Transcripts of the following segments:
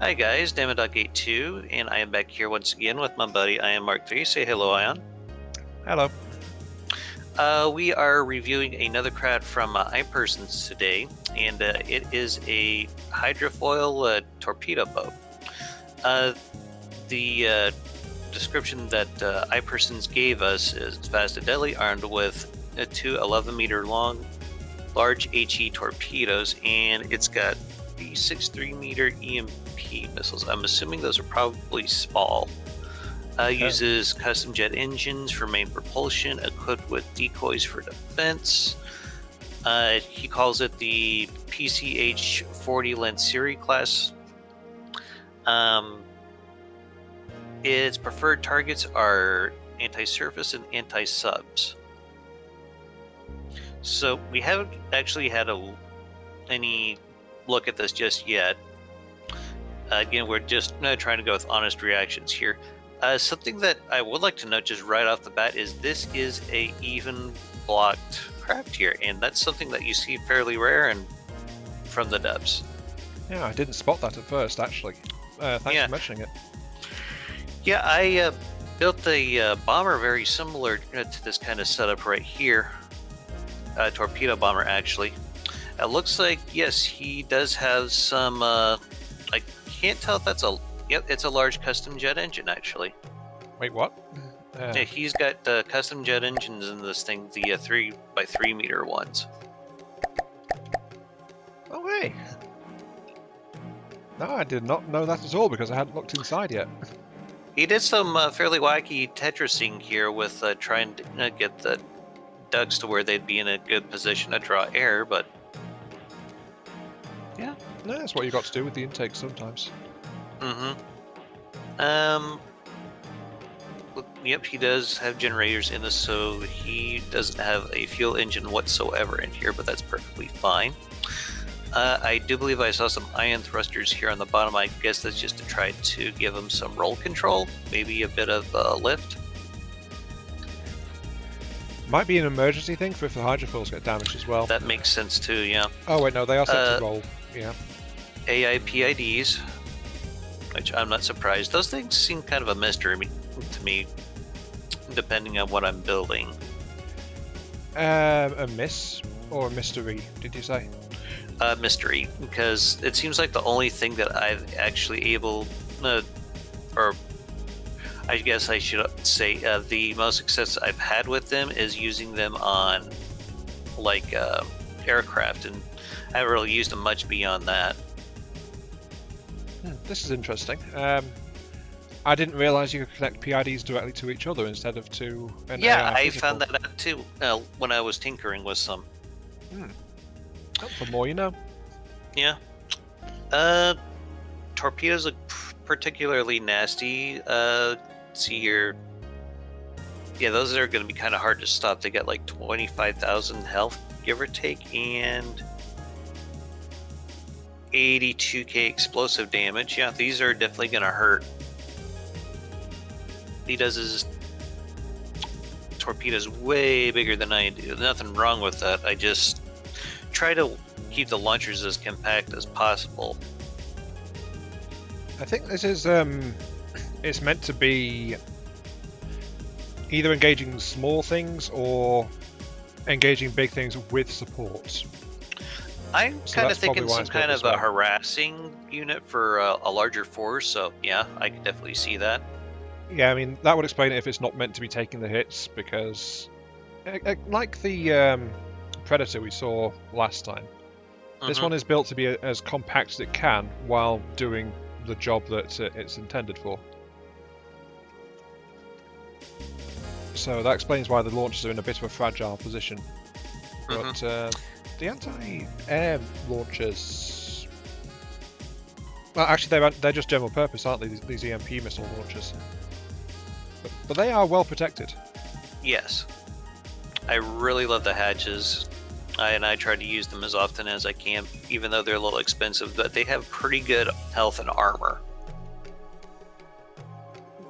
Hi guys, Dama.82, and I am back here once again with my buddy Ion Mark 3. Say hello, Ion. Hello. We are reviewing another craft from iPersons today, and it is a hydrofoil torpedo boat. The description that iPersons gave us is fast and deadly, armed with two 11-meter long large HE torpedoes, and it's got the 6.3-meter EMP missiles. I'm assuming those are probably small. Uses custom jet engines for main propulsion, equipped with decoys for defense. He calls it the PCH-40 Lancearii class. Its preferred targets are anti-surface and anti-subs. So we haven't actually had any look at this just yet. Again, we're just trying to go with honest reactions here. Something that I would like to note just right off the bat is this is a even blocked craft here, and that's something that you see fairly rare and from the dubs. Yeah, I didn't spot that at first, actually. Thanks for mentioning it. Yeah, I built a bomber very similar to this kind of setup right here. A torpedo bomber, actually. It looks like, yes, he does have some, I can't tell if that's yep, it's a large custom jet engine, actually. Wait, what? Yeah, he's got custom jet engines in this thing, the 3x3 meter ones. Oh, hey! No, I did not know that at all because I hadn't looked inside yet. He did some fairly wacky Tetrising here with trying to get the ducts to where they'd be in a good position to draw air, but yeah. No, that's what you got to do with the intake sometimes. Yep, he does have generators in this, so he doesn't have a fuel engine whatsoever in here, but that's perfectly fine. I do believe I saw some ion thrusters here on the bottom. I guess that's just to try to give him some roll control, maybe a bit of lift. Might be an emergency thing for if the hydrofoils get damaged as well. That makes sense too, yeah. Oh wait, no, they are set to roll, yeah. AI PIDs, which I'm not surprised. Those things seem kind of a mystery to me, depending on what I'm building. A miss or a mystery, did you say? Mystery, because it seems like the only thing that I've actually or I guess I should say the most success I've had with them is using them on like aircraft, and I haven't really used them much beyond that. This is interesting. I didn't realize you could connect PIDs directly to each other instead of to an Yeah, AI I found that out too when I was tinkering with some. The more you know. Yeah. Torpedoes look particularly nasty. See here. Yeah, those are going to be kind of hard to stop. They got like 25,000 health, give or take, and 82k explosive damage. Yeah, these are definitely going to hurt. He does his torpedoes way bigger than I do. Nothing wrong with that. I just try to keep the launchers as compact as possible. I think this is it's meant to be either engaging small things or engaging big things with support. I'm kind of thinking some kind of a harassing unit for a larger force, so yeah, I can definitely see that. Yeah, I mean, that would explain it if it's not meant to be taking the hits, because like the Predator we saw last time, this one is built to be as compact as it can while doing the job that it's intended for. So that explains why the launchers are in a bit of a fragile position. But the anti-air launchers, well, actually they're just general purpose, aren't they? These EMP missile launchers. But they are well protected. Yes, I really love the hatches. And I try to use them as often as I can, even though they're a little expensive, but they have pretty good health and armor.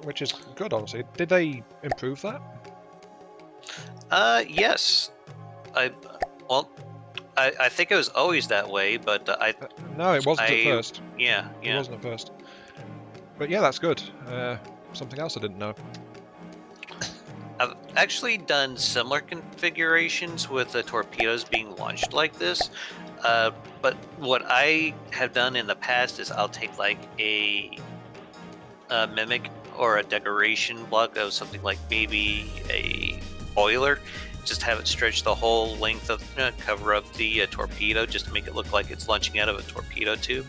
Which is good, honestly. Did they improve that? Yes. I think it was always that way, but No, it wasn't at first. Yeah. It wasn't at first. But yeah, that's good. Something else I didn't know. I've actually done similar configurations with the torpedoes being launched like this, but what I have done in the past is I'll take like a mimic or a decoration block of something like maybe a boiler, just have it stretch the whole length of cover up the torpedo just to make it look like it's launching out of a torpedo tube.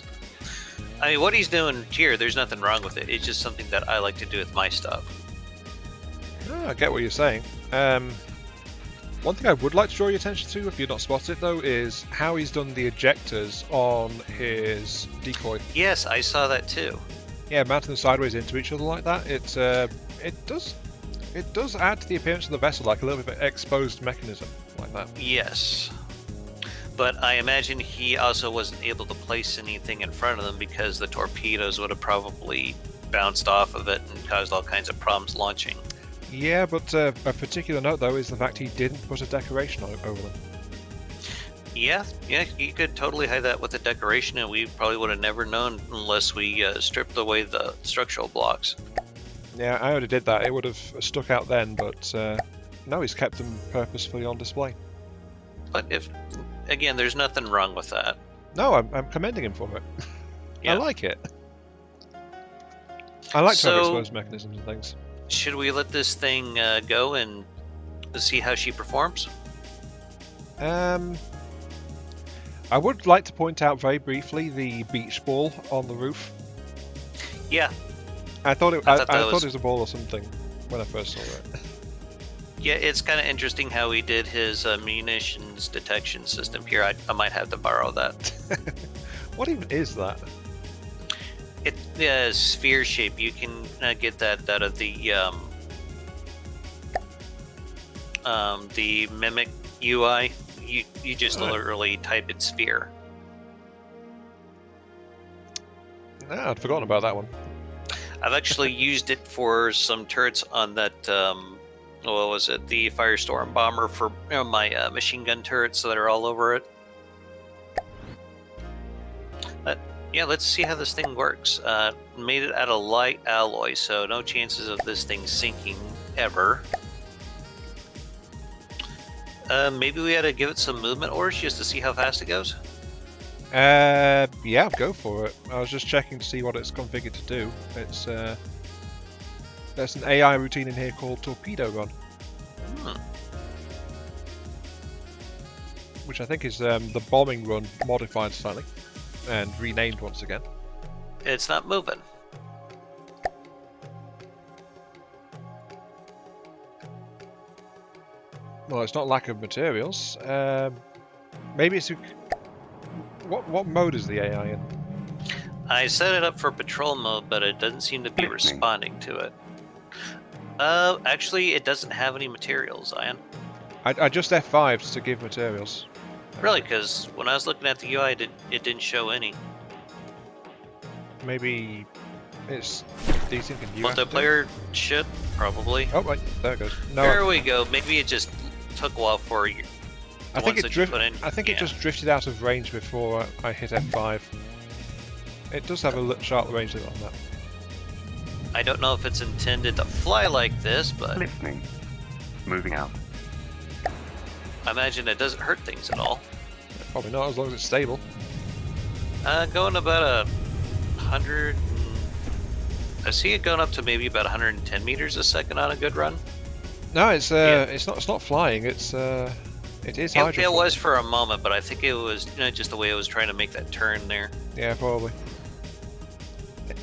I mean, what he's doing here, there's nothing wrong with it. It's just something that I like to do with my stuff. Oh, I get what you're saying. One thing I would like to draw your attention to, if you've not spotted it though, is how he's done the ejectors on his decoy. Yes, I saw that too. Yeah, mounting them sideways into each other like that. It does add to the appearance of the vessel, like a little bit of exposed mechanism like that. Yes. But I imagine he also wasn't able to place anything in front of them because the torpedoes would have probably bounced off of it and caused all kinds of problems launching. Yeah, but a particular note though is the fact he didn't put a decoration over them. Yeah, you could totally hide that with a decoration, and we probably would have never known unless we stripped away the structural blocks. Yeah, I already did that. It would have stuck out then, but no, he's kept them purposefully on display. But again, there's nothing wrong with that. No, I'm commending him for it. Yeah. I like it. I like to have exposed mechanisms and things. Should we let this thing go and see how she performs? I would like to point out very briefly the beach ball on the roof. Yeah. I thought it was a ball or something when I first saw it. Yeah, it's kind of interesting how he did his munitions detection system here. I might have to borrow that. What even is that? It's a sphere shape. You can get that out of the Mimic UI. You just literally type in sphere. No, I'd forgotten about that one. I've actually used it for some turrets on that, what was it, the Firestorm bomber for my machine gun turrets that are all over it. But yeah, let's see how this thing works. Made it out of light alloy, so no chances of this thing sinking ever. Maybe we had to give it some movement orders just to see how fast it goes? Yeah, go for it. I was just checking to see what it's configured to do. It's there's an AI routine in here called torpedo run, which I think is the bombing run modified slightly and renamed once again. It's not moving. Well, it's not lack of materials. Maybe it's what mode is the AI in? I set it up for patrol mode, but it doesn't seem to be responding to it. Actually, it doesn't have any materials, Ian. I just F5'd to give materials. Really? Because when I was looking at the UI, it didn't show any. Maybe it's desync and Multiplayer should, probably. Oh, wait, there it goes. No, there we go. Maybe it just took a while for you. I think it just drifted out of range before I hit F5. It does have a sharp range limit on that. I don't know if it's intended to fly like this, but Listening. Moving out. I imagine it doesn't hurt things at all. Probably not, as long as it's stable. Going about 100. I see it going up to maybe about 110 meters a second on a good run. No, it's not flying. It is hydrofoil. It was for a moment, but I think it was just the way it was trying to make that turn there. Yeah, probably.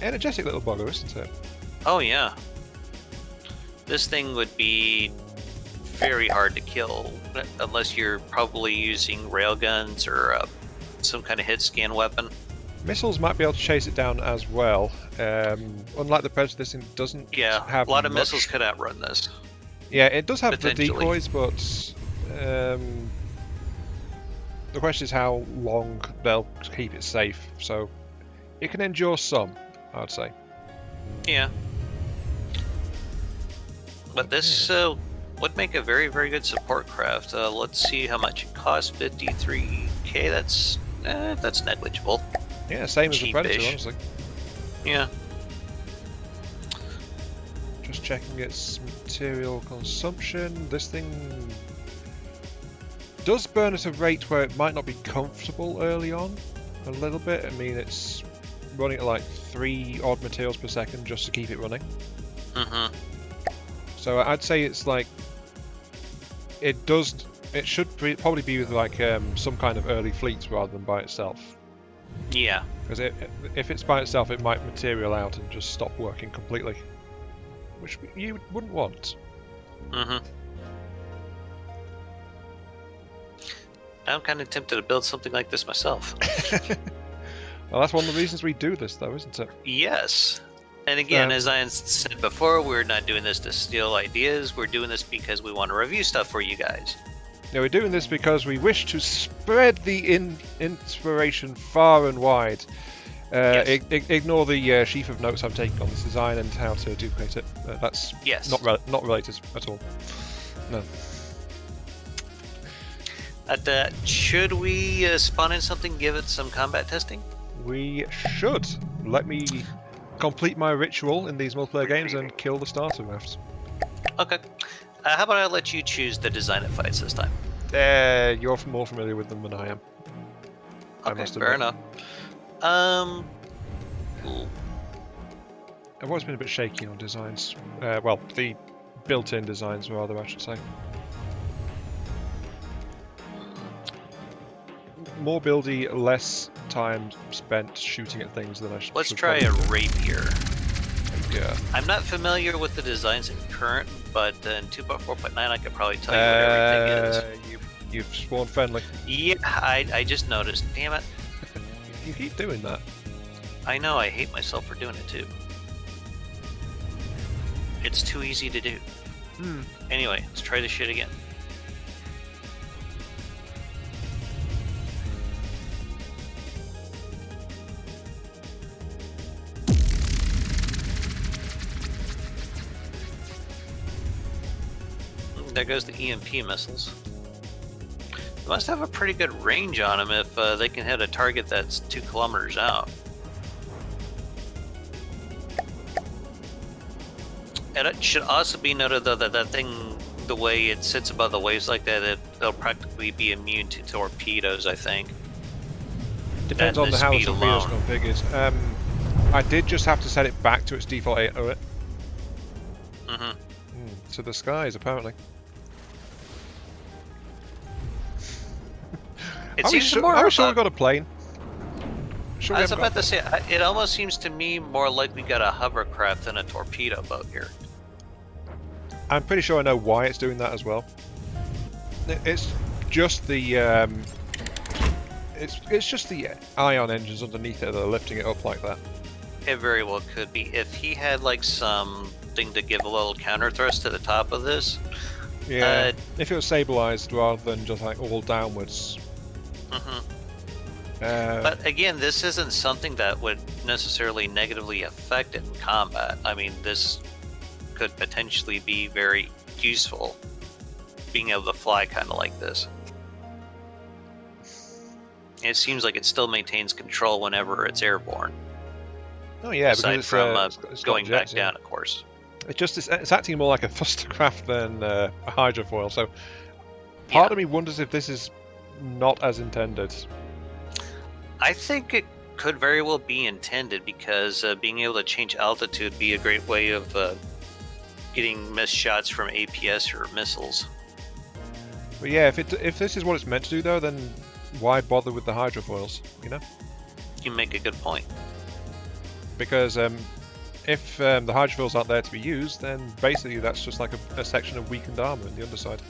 Energetic little bugger, isn't it? Oh yeah. This thing would be very hard to kill unless you're probably using railguns or some kind of hit scan weapon. Missiles might be able to chase it down as well. Unlike the Predator, this thing doesn't have a lot of much. missiles could outrun this. Yeah, it does have the decoys, but the question is how long they'll keep it safe. So it can endure some, I'd say. Yeah. But this would make a very, very good support craft. Let's see how much it costs. 53k. That's negligible. Yeah, same as the Predator, Cheapish. honestly. Yeah. Just checking its material consumption. This thing does burn at a rate where it might not be comfortable early on. A little bit. I mean, it's running at like 3 odd materials per second just to keep it running. Mm-hmm. So I'd say it's like it should probably be with like some kind of early fleets rather than by itself. Yeah. Because if it's by itself, it might material out and just stop working completely, which you wouldn't want. Mm-hmm. I'm kind of tempted to build something like this myself. Well, that's one of the reasons we do this, though, isn't it? Yes. And again, as I said before, we're not doing this to steal ideas. We're doing this because we want to review stuff for you guys. Yeah, we're doing this because we wish to spread the inspiration far and wide. Yes. Ignore the sheaf of notes I'm taking on this design and how to duplicate it. That's not related at all. No. Should we spawn in something, give it some combat testing? We should. Let me complete my ritual in these multiplayer games and kill the starter rafts. Okay. How about I let you choose the design of fights this time? You're more familiar with them than I am. Okay, fair enough. Cool. I've always been a bit shaky on designs. Well, the built-in designs, rather, I should say. More buildy, less time spent shooting at things than I should. Let's try a rapier. Yeah. I'm not familiar with the designs in current, but in 2.4.9 I could probably tell you what everything is. You've sworn friendly. Yeah, I just noticed. Damn it. You keep doing that. I know, I hate myself for doing it too. It's too easy to do. Anyway, let's try this shit again. There goes the EMP missiles. They must have a pretty good range on them if they can hit a target that's 2 kilometers out. And it should also be noted, though, that that thing, the way it sits above the waves like that, it'll practically be immune to torpedoes, I think. Depends on how the torpedo's configured. I did just have to set it back to its default 8 turret. To the skies, apparently. It Are seems we more. sure we got a plane? Sure I was about to say, it almost seems to me more like we got a hovercraft than a torpedo boat here. I'm pretty sure I know why it's doing that as well. It's just the it's just the ion engines underneath it that are lifting it up like that. It very well could be. If he had like something to give a little counter thrust to the top of this. Yeah. If it was stabilized rather than just like all downwards. But again, this isn't something that would necessarily negatively affect it in combat. I mean, this could potentially be very useful, being able to fly kind of like this. It seems like it still maintains control whenever it's airborne. Oh yeah, aside because from it's going got back jets, down, of course. It's acting more like a thrustercraft than a hydrofoil. So part of me wonders if this is not as intended. I think it could very well be intended, because being able to change altitude would be a great way of getting missed shots from APS or missiles. But yeah, if this is what it's meant to do, though, then why bother with the hydrofoils? You know? You make a good point. Because if the hydrofoils aren't there to be used, then basically that's just like a section of weakened armor in the underside.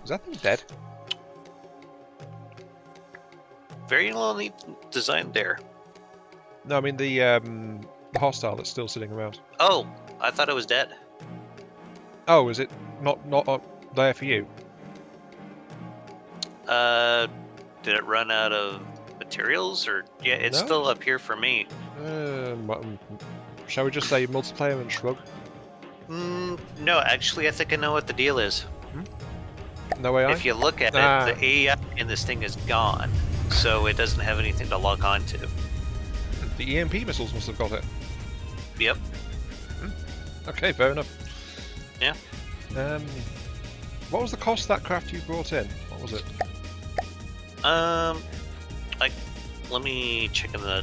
Is that thing dead? Very neat design there. No, I mean the hostile that's still sitting around. Oh, I thought it was dead. Oh, is it not there for you? Did it run out of materials, or yeah, it's still up here for me. Shall we just say multiplayer and shrug? No, actually, I think I know what the deal is. No AI? If you look at it, the AI in this thing is gone. so it doesn't have anything to log on to. The EMP missiles must have got it. Yep. Okay, fair enough. Yeah. What was the cost of that craft you brought in? What was it? Let me check in the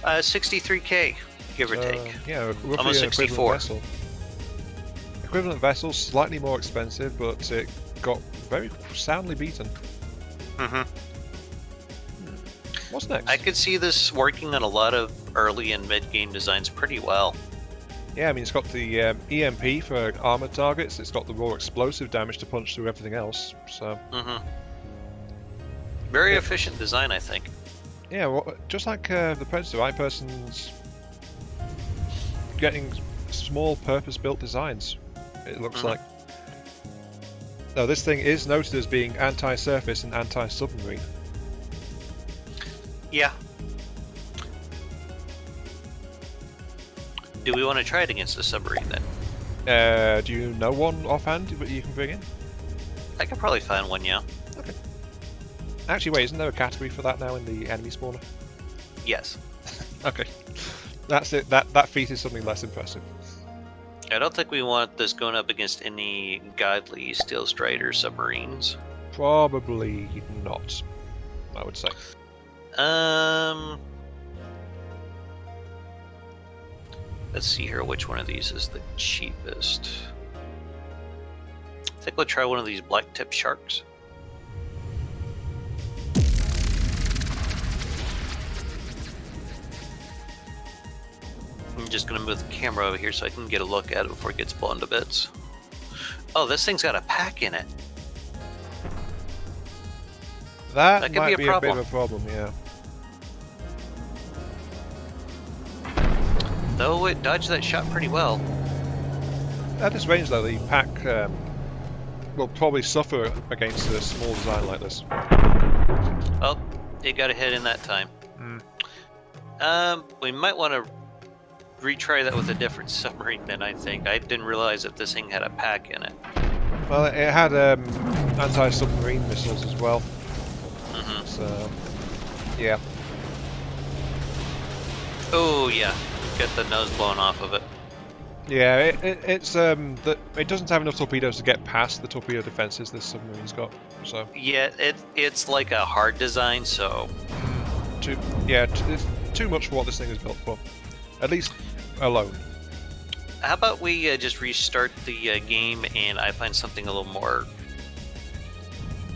63k, give or take. Yeah, roughly Almost an 64. equivalent vessel. Equivalent vessel, slightly more expensive, but it got very soundly beaten. Mm-hmm. What's next? I could see this working on a lot of early and mid-game designs pretty well. Yeah, I mean, it's got the EMP for armored targets, it's got the raw explosive damage to punch through everything else, so... Mm-hmm. Very efficient design, I think. Yeah, well, just like the Predator, iPersons getting small purpose-built designs, it looks like. Now, this thing is noted as being anti-surface and anti-submarine. Yeah. Do we want to try it against the submarine then? Do you know one offhand that you can bring in? I could probably find one, yeah. Okay. Actually, wait, isn't there a category for that now in the enemy spawner? Yes. Okay. That's it. That feat is something less impressive. I don't think we want this going up against any godly Steel Strider submarines. Probably not, I would say. Let's see here which one of these is the cheapest. I think we'll try one of these black tip sharks. I'm just gonna move the camera over here so I can get a look at it before it gets blown to bits. Oh, this thing's got a pack in it. That could might be be a a bit of problem. a problem, yeah. Though it dodged that shot pretty well. At this range, though, the pack will probably suffer against a small design like this. Oh, it got a hit in that time. We might want to retry that with a different submarine then, I think. I didn't realize that this thing had a pack in it. Well, it had anti-submarine missiles as well. So, yeah. Oh, yeah. Get the nose blown off of it. Yeah, it doesn't have enough torpedoes to get past the torpedo defenses this submarine's got. So Yeah, it's like a hard design, so... it's too much for what this thing is built for. At least alone. How about we just restart the game and I find something a little more...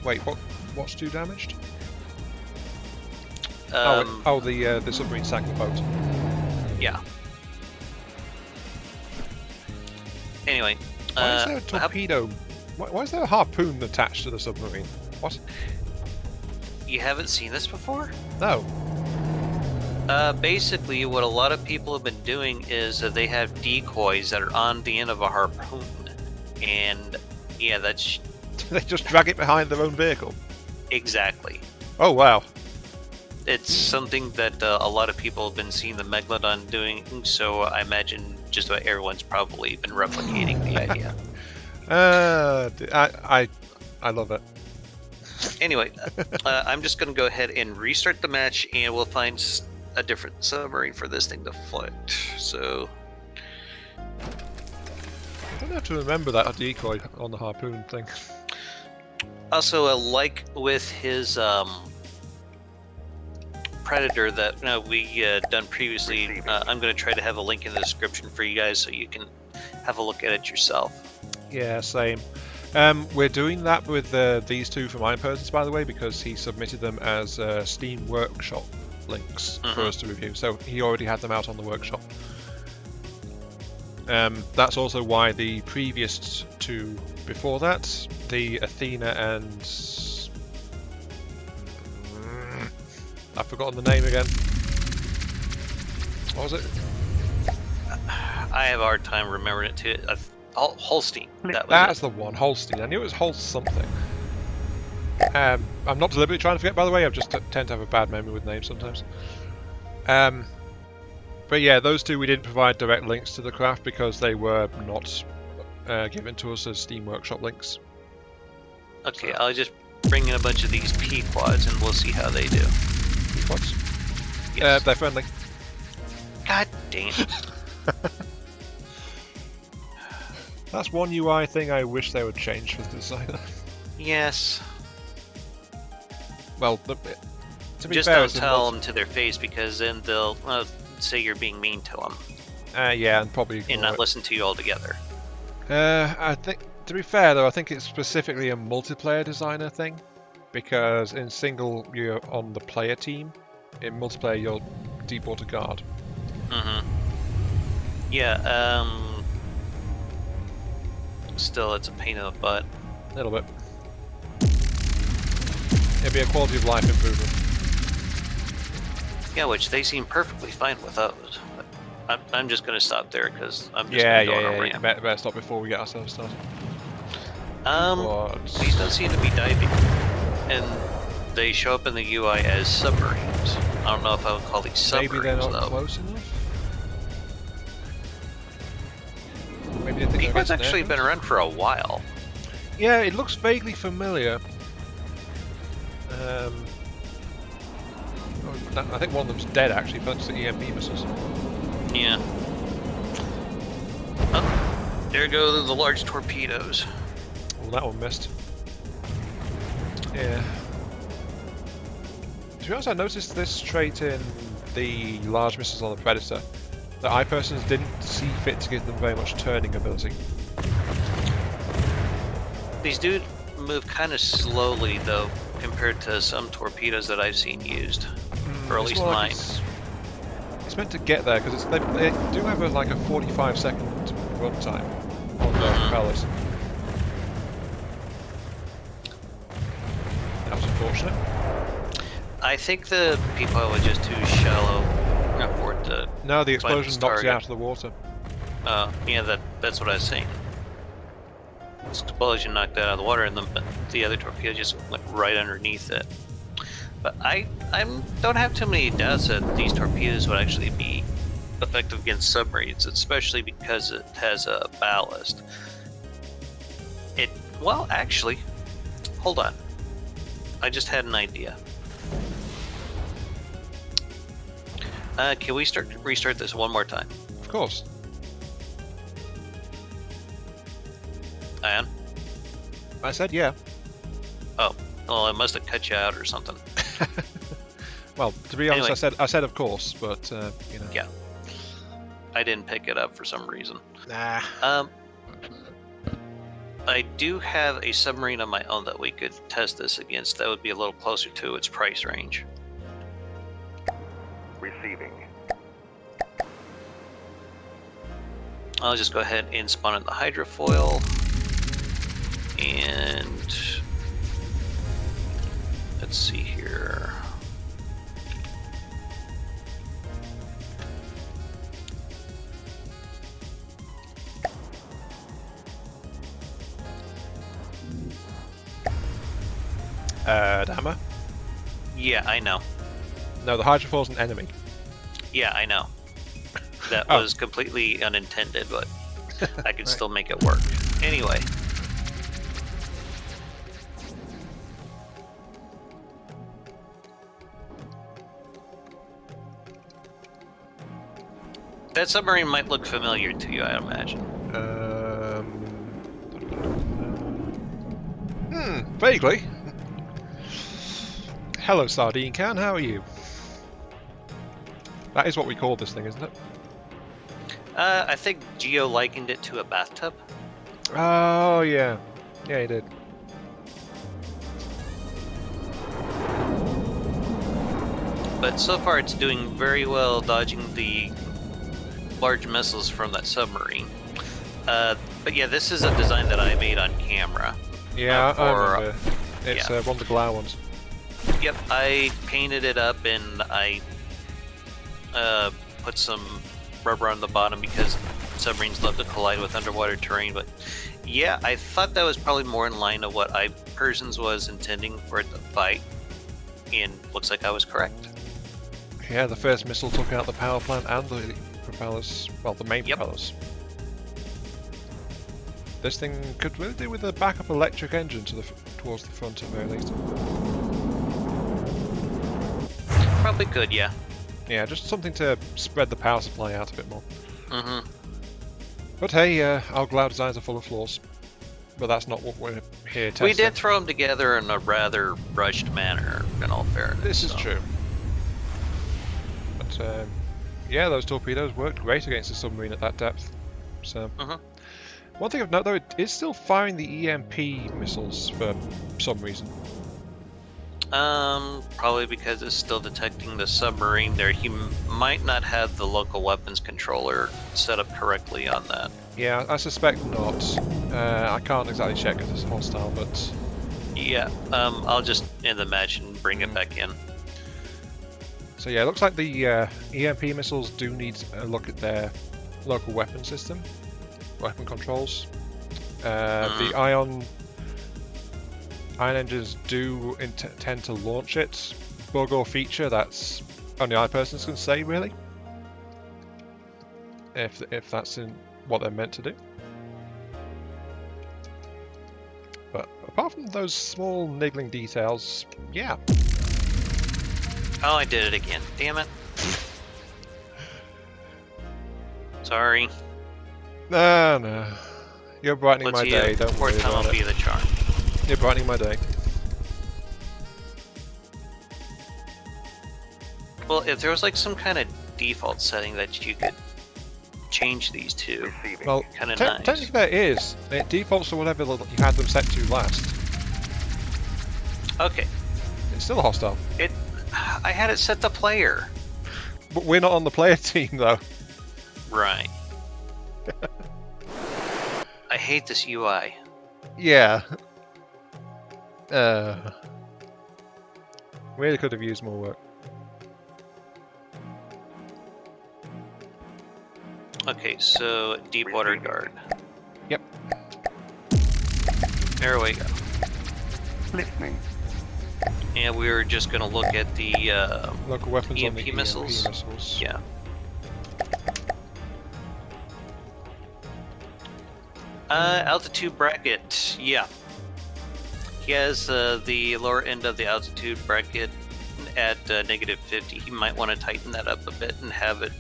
Wait, what's too damaged? The submarine sank the boat. Yeah. Anyway, Why is there a torpedo? Why is there a harpoon attached to the submarine? What? You haven't seen this before? No. Basically, what a lot of people have been doing is they have decoys that are on the end of a harpoon. And, yeah, that's... They just drag it behind their own vehicle. Exactly. Oh, wow. It's something that a lot of people have been seeing the Megalodon doing, so I imagine just about everyone's probably been replicating the idea. I love it. Anyway, I'm just going to go ahead and restart the match, and we'll find a different submarine for this thing to float. So... I don't have to remember that decoy on the harpoon thing. Also, like with his Predator that we done previously, I'm going to try to have a link in the description for you guys so you can have a look at it yourself. Yeah, same. We're doing that with these two from iPersons, by the way, because he submitted them as Steam Workshop links for us to review, so he already had them out on the workshop. That's also why the previous two before that, the Athena and... I've forgotten the name again. What was it? I have a hard time remembering it too. Holstein. That's the one, Holstein. I knew it was Holst something. I'm not deliberately trying to forget, by the way. I just tend to have a bad memory with names sometimes. But yeah, those two we didn't provide direct links to the craft because they were not given to us as Steam Workshop links. Okay, So. I'll just bring in a bunch of these P-quads and we'll see how they do. What's? Yes. They're friendly. God dang it. That's one UI thing I wish they would change for the designer. Yes. Well, to be Just fair, don't it's a tell them to their face, because then they'll say you're being mean to them yeah, and probably and ignore not it. listen to you altogether. I think, to be fair though, I think it's specifically a multiplayer designer thing, because in single you're on the player team, in multiplayer you're Deepwater Guard. Mm-hmm. Yeah, still, it's a pain in the butt. A little bit. It'd be a quality of life improvement. Yeah, which they seem perfectly fine with those. But I'm just going to stop there, because I'm just Yeah, going to go on a yeah. rant. Better stop before we get ourselves started. These don't seem to be diving, and they show up in the UI as submarines. I don't know if I would call these submarines, Maybe they're not though. close enough? Maybe they think P-quad's they're actually been around for a while. Yeah, it looks vaguely familiar. I think one of them's dead actually, thanks to EMP missiles. Yeah. Oh, there go the large torpedoes. Well, that one missed. Yeah. To be honest, I noticed this trait in the large missiles on the Predator. The iPersons didn't see fit to give them very much turning ability. These do move kind of slowly, though, compared to some torpedoes that I've seen used. Or at It's least more mine. like it's meant to get there, because they do have like a 45-second runtime on their propellers. That was unfortunate. I think the P-quad was just too shallow for it to... No, the explosion its knocks you target. out of the water. Yeah, that's what I was saying. This explosion knocked it out of the water, and the other torpedo just went right underneath it. But I don't have too many doubts that these torpedoes would actually be effective against submarines, especially because it has a ballast. Well, actually, hold on. I just had an idea. Can we restart this one more time? Of course. Ian? I said yeah. Oh, well, it must have cut you out or something. Well, to be honest, Anyway. I said of course, but you know. Yeah. I didn't pick it up for some reason. Nah. I do have a submarine of my own that we could test this against. That would be a little closer to its price range. Receiving. I'll just go ahead and spawn in the hydrofoil. And let's see here. Dama? Yeah, I know. No, the hydrofoil's an enemy. Yeah, I know. That Oh. was completely unintended, but I could Right. still make it work. Anyway. That submarine might look familiar to you, I imagine. Vaguely. Hello, Sardine Can, how are you? That is what we call this thing, isn't it? I think Geo likened it to a bathtub. Oh, yeah. Yeah, he did. But so far it's doing very well dodging the large missiles from that submarine. But yeah, this is a design that I made on camera. Yeah, I for- remember. It's one of the Glow ones. Yep, I painted it up and I put some rubber on the bottom because submarines love to collide with underwater terrain. But yeah, I thought that was probably more in line of what iPersons was intending for it to fight, and looks like I was correct. Yeah, the first missile took out the power plant and the propellers. Well, the main Yep. propellers. This thing could really do with a backup electric engine to the towards the front at the very least. Probably could, yeah. Yeah, just something to spread the power supply out a bit more. Mm-hmm. But hey, our Glau designs are full of flaws. But that's not what we're here testing. We did throw them together in a rather rushed manner, in all fairness. This is true. But yeah, those torpedoes worked great against the submarine at that depth. So, one thing of note though, it is still firing the EMP missiles for some reason. Probably because it's still detecting the submarine there. He might not have the local weapons controller set up correctly on that. Yeah, I suspect not. I can't exactly check if it's hostile, but... Yeah, I'll just end the match and bring it back in. So yeah, it looks like the EMP missiles do need a look at their local weapon system, weapon controls. The ion engines do tend to launch it. Bug or feature that's only iPersons can say, really. If that's in what they're meant to do. But apart from those small niggling details, yeah. Oh, I did it again. Damn it. Sorry. No. You're brightening my day, don't worry Fourth time about will be it. the charm. You're brightening my day. Well, if there was like some kind of default setting that you could change these to, Well, kind of nice. technically there is. It defaults to whatever you had them set to last. Okay. It's still hostile. I had it set to player. But we're not on the player team, though. Right. I hate this UI. Yeah. Really could have used more work. Okay, so deep water guard. Yep. There we go. Listening. And we were just going to look at the Local weapons on the EMP missiles. missiles. Yeah. Altitude bracket. Yeah. He has the lower end of the altitude bracket at -50. He might want to tighten that up a bit and have it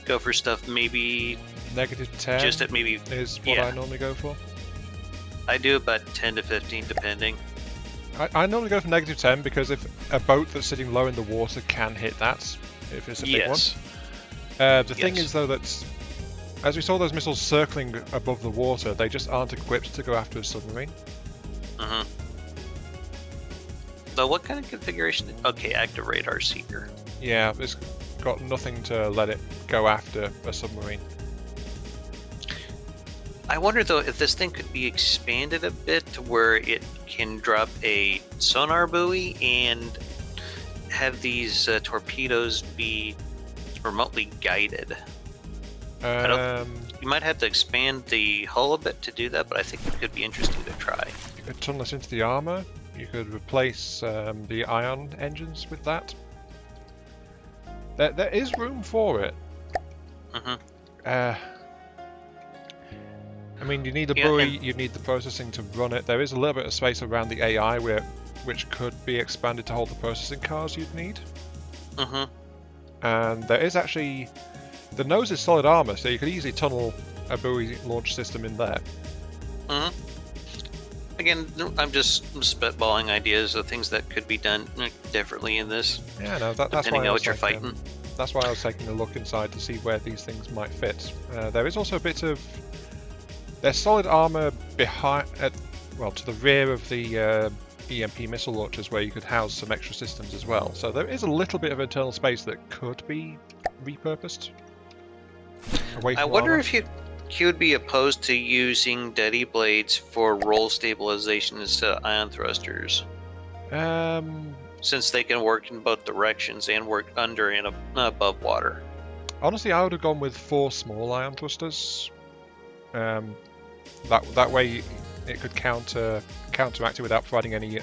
go for stuff maybe -10 just at maybe is what I normally go for. I do about 10 to 15 depending. I normally go for -10 because if a boat that's sitting low in the water can hit that, if it's a big one. The thing is though that as we saw those missiles circling above the water, they just aren't equipped to go after a submarine. So what kind of configuration? Okay, active radar seeker. Yeah, it's got nothing to let it go after a submarine. I wonder though if this thing could be expanded a bit to where it can drop a sonar buoy and have these torpedoes be remotely guided. You might have to expand the hull a bit to do that, but I think it could be interesting to try. You could tunnel it into the armor. You could replace the ion engines with that. There is room for it. I mean, you need a buoy, you need the processing to run it. There is a little bit of space around the AI which could be expanded to hold the processing cars you'd need. And there is actually... The nose is solid armor, so you could easily tunnel a buoy launch system in there. Again, I'm just spitballing ideas of things that could be done differently in this. Yeah, no, that's depending why on what you're fighting. That's why I was taking a look inside to see where these things might fit. There is also a bit of... There's solid armor behind, to the rear of the EMP missile launchers, where you could house some extra systems as well. So there is a little bit of internal space that could be repurposed. I wonder if you would be opposed to using Daddy blades for roll stabilization instead of ion thrusters. Since they can work in both directions and work under and above water. Honestly, I would have gone with 4 small ion thrusters. That way it could counteract it without providing any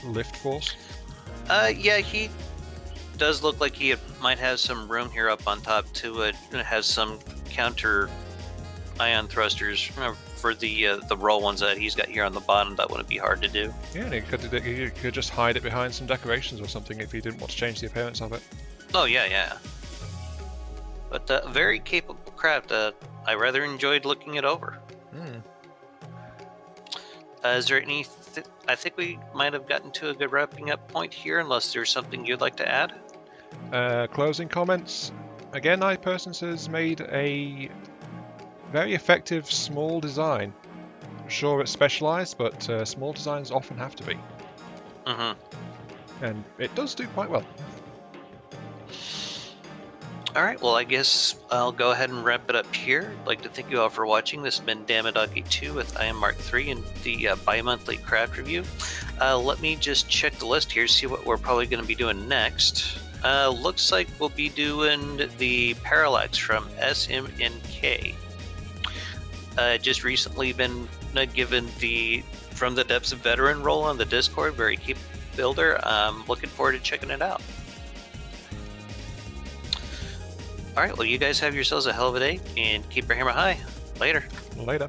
lift force. Yeah, he does look like he might have some room here up on top to have some counter ion thrusters for the roll ones that he's got here on the bottom. That wouldn't be hard to do. Yeah, and he could just hide it behind some decorations or something if he didn't want to change the appearance of it. Oh yeah. But very capable craft. I rather enjoyed looking it over. Is there any? I think we might have gotten to a good wrapping up point here, unless there's something you'd like to add. Closing comments. Again, iPersons has made a very effective small design. Sure, it's specialized, but small designs often have to be. And it does do quite well. Alright, well I guess I'll go ahead and wrap it up here. I'd like to thank you all for watching. This has been Dama 2 with I Am Mark 3 and the bi-monthly craft review. Let me just check the list here, see what we're probably going to be doing next. Looks like we'll be doing the Parallax from SMNK. Just recently been given the From the Depths of Veteran role on the Discord. Very keep builder. I'm looking forward to checking it out. Alright, well you guys have yourselves a hell of a day and keep your hammer high. Later. Later.